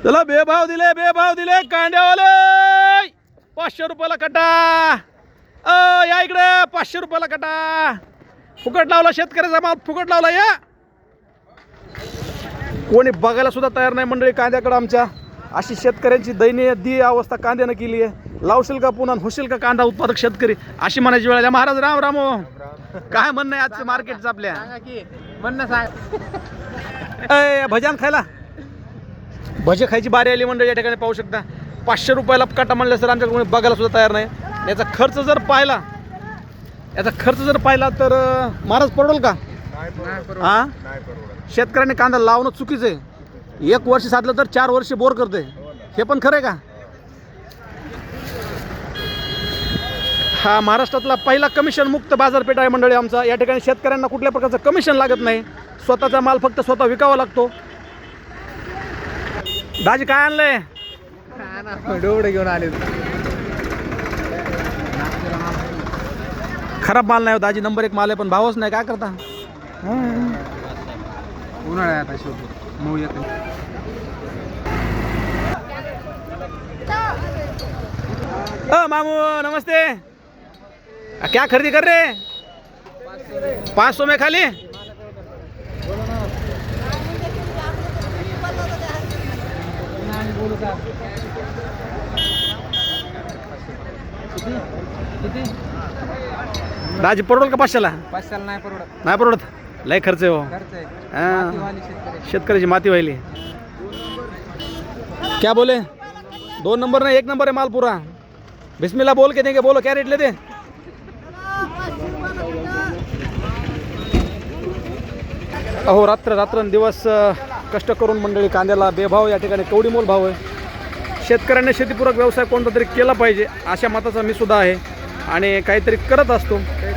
चला बेभाव दिले कांद्यावाले 500 रुपयाला कटा. या इकडे 500 रुपयाला कटा. फुकट लावला शेतकऱ्याचा माल, फुकट लावला. या कोणी बघायला सुद्धा तयार नाही मंडळी कांद्याकडे आमच्या. अशी शेतकऱ्यांची दयनीय अवस्था कांद्यानं केली आहे. लावशील का पुन्हा होशील का कांदा उत्पादक शेतकरी अशी म्हणायची वेळ. महाराज राम राम. काय म्हणणं आहे आजचं मार्केटचं आपल्या? भजन खायला भजे खायची बारी आली मंडळी. या ठिकाणी पाहू शकता 500 रुपयाला कटा म्हणलं सर आमच्याकडे बघायला सुद्धा तयार नाही. याचा खर्च जर पाहिला तर महाराज परवडेल का? हा, शेतकऱ्यांनी कांदा लावणं चुकीचं आहे. 1 वर्ष साधलं तर 4 वर्ष बोर करते. हे पण खरं आहे का? हा महाराष्ट्रातला पहिला कमिशन मुक्त बाजारपेठ आहे मंडळी आमचा. या ठिकाणी शेतकऱ्यांना कुठल्या प्रकारचं कमिशन लागत नाही. स्वतःचा माल फक्त स्वतः विकावा लागतो. दाजी काय आणलंय? डोबडे घेऊन आले. खराब माल नाही हो दाजी, नंबर 1 माल आहे पण भावच नाही. काय करता? उन्हाळ्यात मऊ येते. मामू नमस्ते. क्या खरीदी कर रहे? 500 में खाली. दाजी परवडेल का 500ला? 500 नाही परवडत. नाही परवडत, लय खर्च आहे हो. शेतकऱ्याची माती व्हायली. क्या बोले? 2 नंबर नहीं 1 नंबर है माल पूरा. बिस्मिल्लाह बोल के देंगे. बोलो क्या रेट लेते? अहो रात्रंदिवस कष्ट करून मंडळी कांद्याला बेभाव या ठिकाणी कवडी मोल भाव आहे. शेतकऱ्यांनी शेतीपूरक व्यवसाय कोणता तरी केला पाहिजे अशा मताचा मी सुद्धा आहे आणि काहीतरी करत असतो. आणि